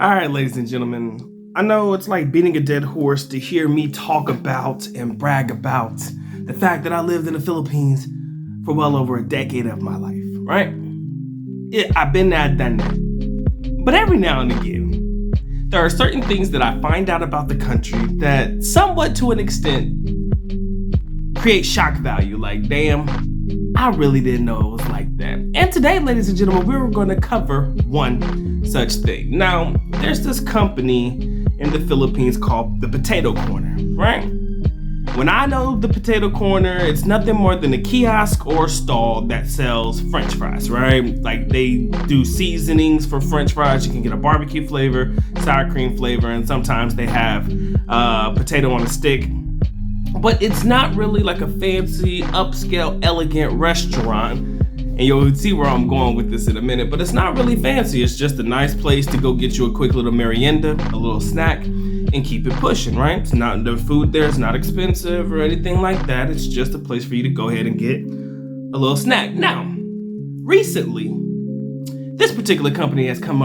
All right, ladies and gentlemen, I know it's like beating a dead horse to hear me talk about and brag about the fact that I lived in the Philippines for well over a decade of my life, right? Yeah, I've been there, done that. But every now and again, there are certain things that I find out about the country that somewhat to an extent create shock value. Like, damn, I really didn't know it was like that. And today, ladies and gentlemen, we're going to cover one such thing. Now, there's this company in the Philippines called the Potato Corner, right? When I know the Potato Corner, it's nothing more than a kiosk or stall that sells French fries, right? Like, they do seasonings for French fries. You can get a barbecue flavor, sour cream flavor, and sometimes they have potato on a stick. But it's not really like a fancy, upscale, elegant restaurant. And you'll see where I'm going with this in a minute, but it's not really fancy. It's just a nice place to go get you a quick little merienda, a little snack, and keep it pushing, right? It's not, the food there is not expensive or anything like that. It's just a place for you to go ahead and get a little snack. Now, recently, this particular company has come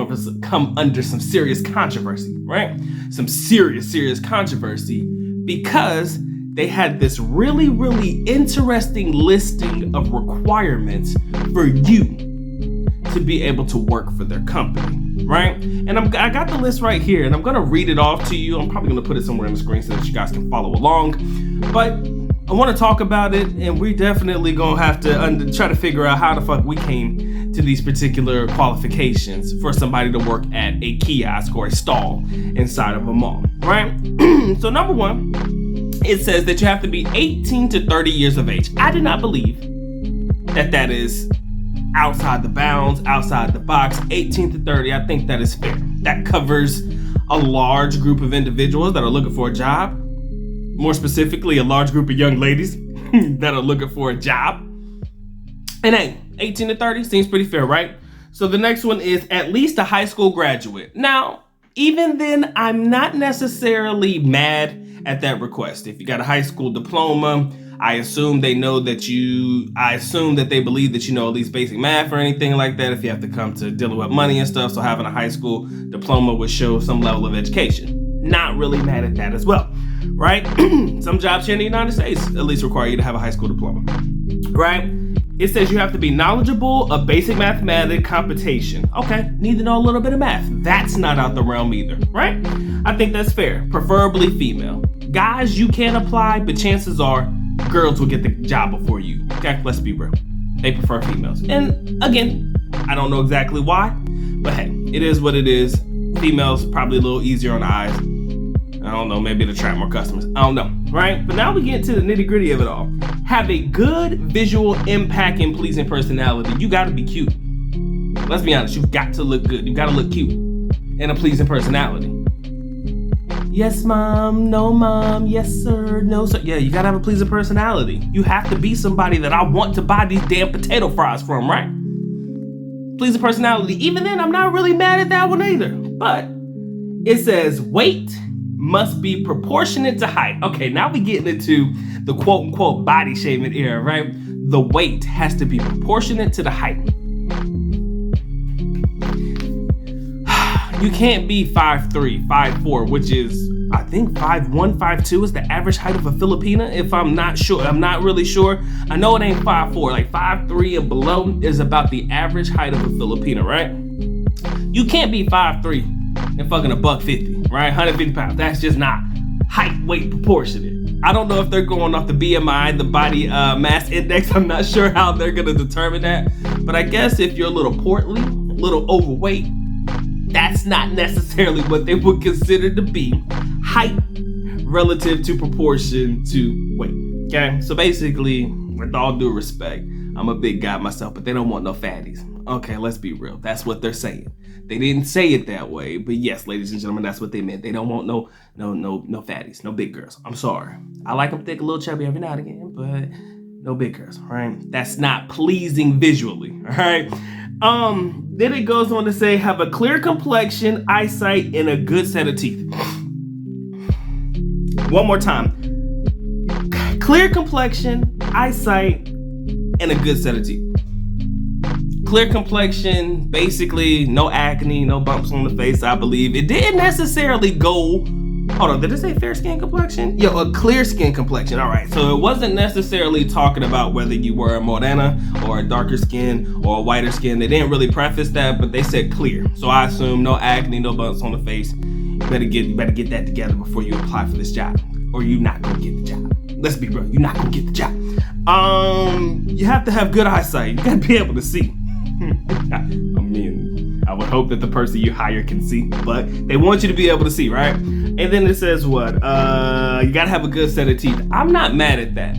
under some serious controversy, right? Some serious controversy because they had this really interesting listing of requirements for you to be able to work for their company, right? And I got the list right here, and I'm gonna read it off to you. I'm probably gonna put it somewhere on the screen so that you guys can follow along. But I want to talk about it, and we definitely gonna have to try to figure out how the fuck we came to these particular qualifications for somebody to work at a kiosk or a stall inside of a mall, right? So number one, it says that you have to be 18 to 30 years of age. I do not believe that is outside the bounds, outside the box. 18 to 30, I think that is fair. That covers a large group of individuals that are looking for a job. More specifically, a large group of young ladies that are looking for a job. And hey, 18 to 30 seems pretty fair, right? So the next one is at least a high school graduate. Now, even then, I'm not necessarily mad at that request. If you got a high school diploma, I assume they believe that you know at least basic math or anything like that if you have to come to dealing with money and stuff. So having a high school diploma would show some level of education. Not really mad at that as well, right? Some jobs here in the United States at least require you to have a high school diploma, right? It says you have to be knowledgeable of basic mathematics computation. Okay, need to know a little bit of math. That's not out the realm either, right? I think that's fair, preferably female. Guys, you can apply, but chances are girls will get the job before you. Okay, let's be real. They prefer females. And again, I don't know exactly why, but hey, it is what it is. Females probably a little easier on the eyes. I don't know, maybe to attract more customers. I don't know, right? But now we get to the nitty gritty of it all. Have a good visual impact and pleasing personality. You gotta be cute. Let's be honest, you've got to look good. You gotta look cute and a pleasing personality. Yes, mom, no, mom, yes, sir, no, sir. Yeah, you gotta have a pleasing personality. You have to be somebody that I want to buy these damn potato fries from, right? Pleasing personality. Even then, I'm not really mad at that one either. But it says weight must be proportionate to height. Okay, now we getting into the quote unquote body shaming era, right? The weight has to be proportionate to the height. You can't be 5'3", 5'4", which is, I think 5'1", 5'2" is the average height of a Filipina, if I'm not sure. I'm not really sure. I know it ain't 5'4", like 5'3" and below is about the average height of a Filipina, right? You can't be 5'3" and fucking $150, right? 150 pounds. That's just not height weight proportionate. I don't know if they're going off the BMI, the body mass index. I'm not sure how they're gonna determine that. But I guess if you're a little portly, a little overweight, that's not necessarily what they would consider to be height relative to proportion to weight. Okay, so basically, with all due respect, I'm a big guy myself, but they don't want no fatties. Okay, let's be real. That's what they're saying. They didn't say it that way, but yes, ladies and gentlemen, that's what they meant. They don't want no fatties, no big girls. I'm sorry. I like them thick, a little chubby every now and again, but no big girls, right? That's not pleasing visually, all right? Then it goes on to say, have a clear complexion, eyesight, and a good set of teeth. One more time. Clear complexion, eyesight, and a good set of teeth. Clear complexion, basically no acne, no bumps on the face, I believe. It didn't necessarily go, hold on, did it say fair skin complexion? Yeah, a clear skin complexion, all right. So it wasn't necessarily talking about whether you were a morena or a darker skin or a whiter skin. They didn't really preface that, but they said clear. So I assume no acne, no bumps on the face. You better get that together before you apply for this job, or you're not gonna get the job. Let's be real, you're not gonna get the job. You have to have good eyesight. You gotta be able to see. I mean, I would hope that the person you hire can see, but they want you to be able to see, right? And then it says what? You gotta have a good set of teeth. I'm not mad at that,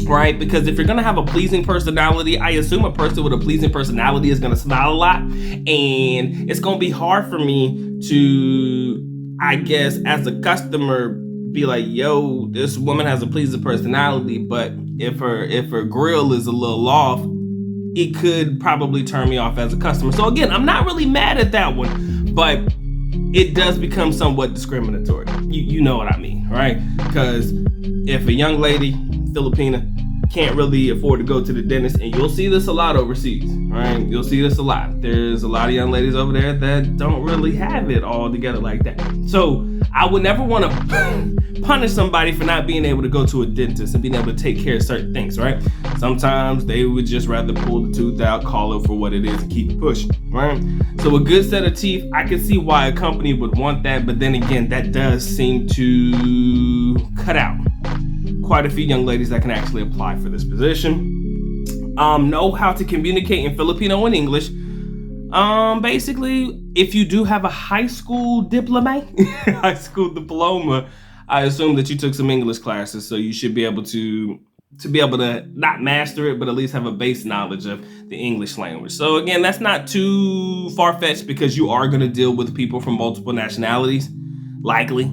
right? Because if you're gonna have a pleasing personality, I assume a person with a pleasing personality is gonna smile a lot, and it's gonna be hard for me to, I guess, as a customer, be like, yo, this woman has a pleasing personality, but if her grill is a little off, it could probably turn me off as a customer. So again, I'm not really mad at that one, but it does become somewhat discriminatory. You know what I mean, right? Because if a young lady, Filipina, can't really afford to go to the dentist, and you'll see this a lot overseas, right? You'll see this a lot. There's a lot of young ladies over there that don't really have it all together like that. So I would never want to punish somebody for not being able to go to a dentist and being able to take care of certain things, right? Sometimes they would just rather pull the tooth out, call it for what it is, and keep pushing, right? So a good set of teeth, I can see why a company would want that, but then again, that does seem to cut out quite a few young ladies that can actually apply for this position. Know how to communicate in Filipino and English. Basically, if you do have a high school diploma, I assume that you took some English classes, so you should be able to not master it, but at least have a base knowledge of the English language. So again, that's not too far-fetched because you are going to deal with people from multiple nationalities, likely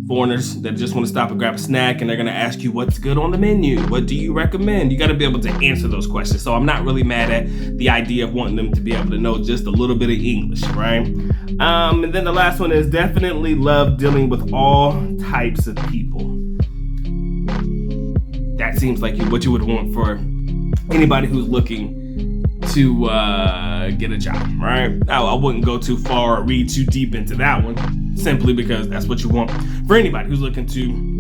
foreigners that just want to stop and grab a snack, and they're going to ask you what's good on the menu. What do you recommend? You got to be able to answer those questions. So I'm not really mad at the idea of wanting them to be able to know just a little bit of English, right? And then the last one is definitely love dealing with all types of people. That seems like what you would want for anybody who's looking to get a job, right? I wouldn't go too far or read too deep into that one, simply because that's what you want for anybody who's looking to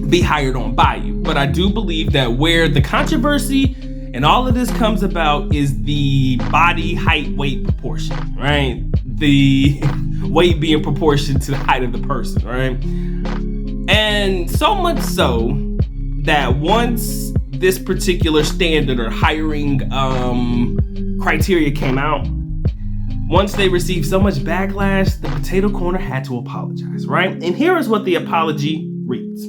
be hired on by you. But I do believe that where the controversy and all of this comes about is the body height weight proportion, right? The weight being proportion to the height of the person, right? And so much so that once this particular standard or hiring criteria came out, once they received so much backlash, the Potato Corner had to apologize, right? And here is what the apology reads.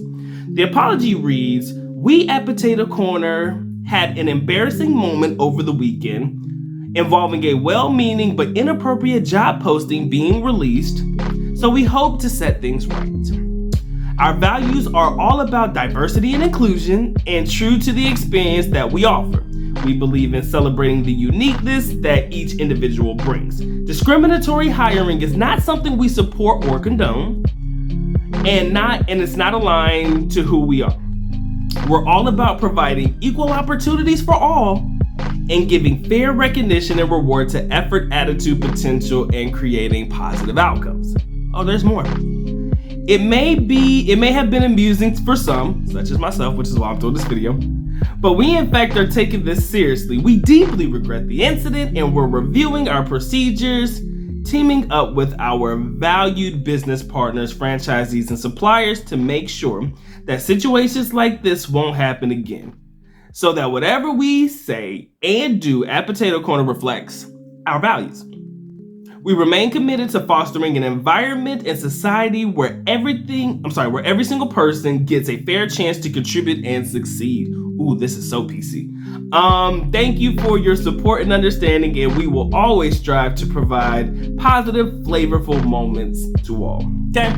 The apology reads, we at Potato Corner had an embarrassing moment over the weekend involving a well-meaning but inappropriate job posting being released, so we hope to set things right. Our values are all about diversity and inclusion and true to the experience that we offer. We believe in celebrating the uniqueness that each individual brings. Discriminatory hiring is not something we support or condone, and it's not aligned to who we are. We're all about providing equal opportunities for all and giving fair recognition and reward to effort, attitude, potential, and creating positive outcomes. Oh, there's more. It may have been amusing for some, such as myself, which is why I'm doing this video, but we in fact are taking this seriously. We deeply regret the incident and we're reviewing our procedures, teaming up with our valued business partners, franchisees, and suppliers to make sure that situations like this won't happen again, so that whatever we say and do at Potato Corner reflects our values. We remain committed to fostering an environment and society where every single person gets a fair chance to contribute and succeed. Ooh, this is so PC. Thank you for your support and understanding, and we will always strive to provide positive, flavorful moments to all. Okay?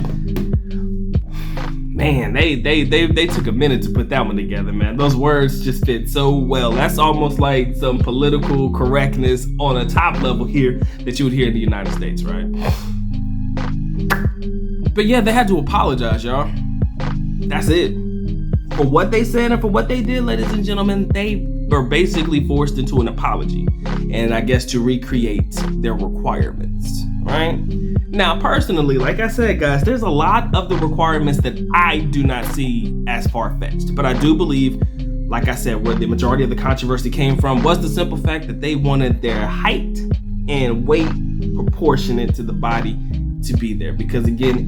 Man, they took a minute to put that one together, man. Those words just fit so well. That's almost like some political correctness on a top level here that you would hear in the United States, right? But yeah, they had to apologize, y'all. That's it. For what they said and for what they did, ladies and gentlemen, they or basically forced into an apology, and I guess to recreate their requirements, right? Now, personally, like I said, guys, there's a lot of the requirements that I do not see as far-fetched, but I do believe, like I said, where the majority of the controversy came from was the simple fact that they wanted their height and weight proportionate to the body to be there. Because again,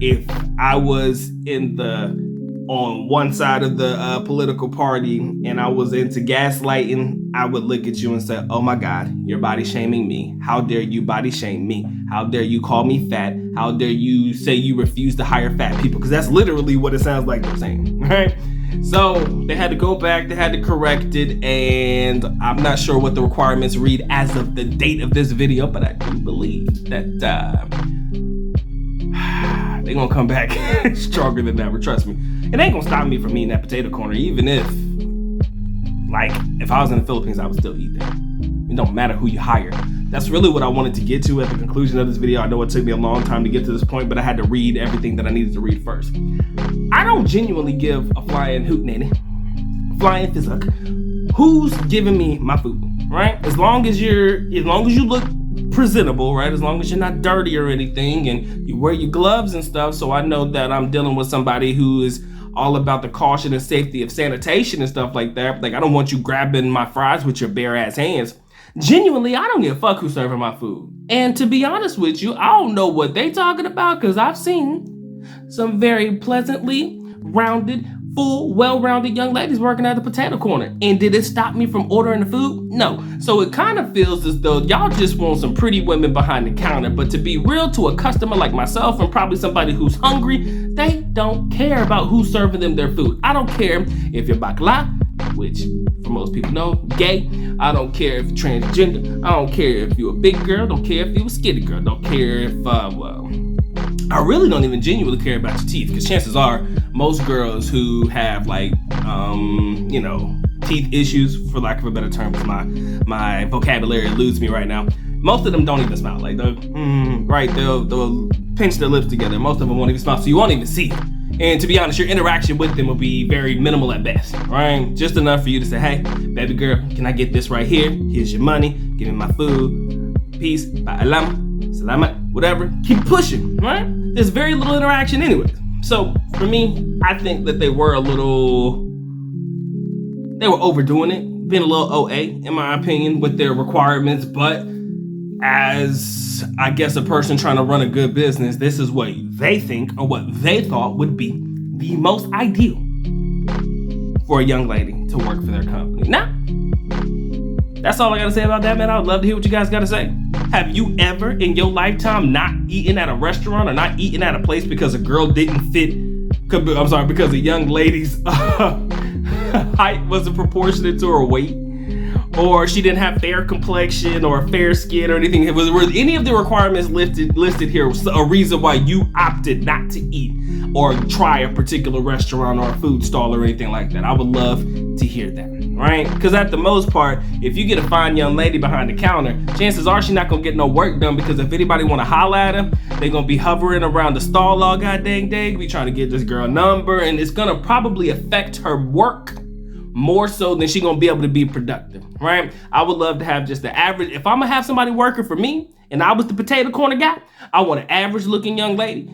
if I was on one side of the political party and I was into gaslighting, I would look at you and say, oh my God, you're body shaming me. How dare you body shame me? How dare you call me fat? How dare you say you refuse to hire fat people? Because that's literally what it sounds like they're saying, right? So they had to go back, they had to correct it, and I'm not sure what the requirements read as of the date of this video, but I do believe that they're gonna come back stronger than ever, trust me. It ain't gonna stop me from eating that potato corner, even if I was in the Philippines, I would still eat that. It don't matter who you hire. That's really what I wanted to get to at the conclusion of this video. I know it took me a long time to get to this point, but I had to read everything that I needed to read first. I don't genuinely give a flying hootenanny, flying fizzuk, who's giving me my food, right? As long as you look presentable, right? As long as you're not dirty or anything, and you wear your gloves and stuff, so I know that I'm dealing with somebody who is all about the caution and safety of sanitation and stuff like that. Like, I don't want you grabbing my fries with your bare ass hands. Genuinely, I don't give a fuck who's serving my food. And to be honest with you, I don't know what they talking about, because I've seen some very pleasantly rounded, full, well-rounded young ladies working at the potato corner. And did it stop me from ordering the food? No. So it kind of feels as though y'all just want some pretty women behind the counter. But to be real, to a customer like myself and probably somebody who's hungry, they don't care about who's serving them their food. I don't care if you're BACKLASH, which for most people know, gay. I don't care if you're transgender. I don't care if you're a big girl. Don't care if you're a skinny girl. Don't care if, I really don't even genuinely care about your teeth, because chances are most girls who have teeth issues, for lack of a better term, because my vocabulary eludes me right now. Most of them don't even smile. Like they'll pinch their lips together. Most of them won't even smile, so you won't even see it. And to be honest, your interaction with them will be very minimal at best, right? Just enough for you to say, hey, baby girl, can I get this right here? Here's your money. Give me my food. Peace. Paalam. Salamat. Whatever. Keep pushing, right? There's very little interaction anyway. So for me, I think that they were overdoing it, being a little OA, in my opinion, with their requirements. But as, I guess, a person trying to run a good business, this is what they think, or what they thought would be the most ideal for a young lady to work for their company. Now, that's all I gotta say about that, man. I would love to hear what you guys gotta say. Have you ever in your lifetime not eaten at a restaurant or not eaten at a place because a girl didn't fit? Because a young lady's height wasn't proportionate to her weight, or she didn't have fair complexion or fair skin or anything? Were any of the requirements listed here a reason why you opted not to eat or try a particular restaurant or a food stall or anything like that? I would love to hear that, right? Because at the most part, if you get a fine young lady behind the counter, chances are she's not gonna get no work done, because if anybody wanna holler at her, they're gonna be hovering around the stall all god dang day, be trying to get this girl number, and it's gonna probably affect her work more so than she gonna be able to be productive, right? I would love to have just the average. If I'm gonna have somebody working for me and I was the potato corner guy, I want an average looking young lady,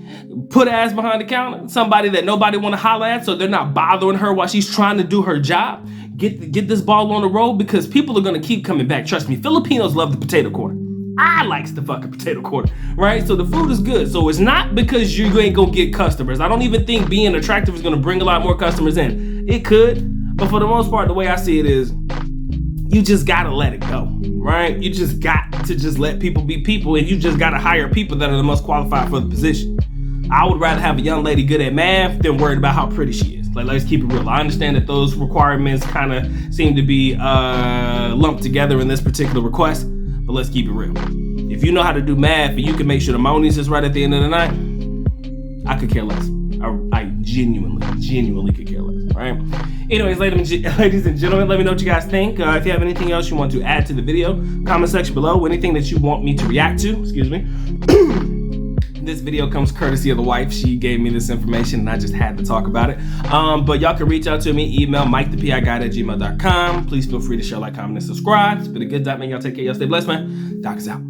put her ass behind the counter, somebody that nobody wanna holler at, so they're not bothering her while she's trying to do her job. Get this ball on the road, because people are gonna keep coming back. Trust me, Filipinos love the potato corner. I likes the fucking potato corner, right? So the food is good. So it's not because you ain't gonna get customers. I don't even think being attractive is gonna bring a lot more customers in. It could, but for the most part, the way I see it is, you just gotta let it go, right? You just got to just let people be people, and you just gotta hire people that are the most qualified for the position. I would rather have a young lady good at math than worried about how pretty she is. Like, let's keep it real. I understand that those requirements kind of seem to be lumped together in this particular request, but let's keep it real. If you know how to do math and you can make sure the monies is right at the end of the night, I could care less. I genuinely could care less, right? Anyways, ladies and gentlemen, let me know what you guys think. If you have anything else you want to add to the video, comment section below. Anything that you want me to react to, then This video comes courtesy of the wife. She gave me this information and I just had to talk about it. But y'all can reach out to me, email MikeThePIGuide@gmail.com. Please feel free to share, like, comment, and subscribe. It's been a good time, man. Y'all take care. Y'all stay blessed, man. Doc is out.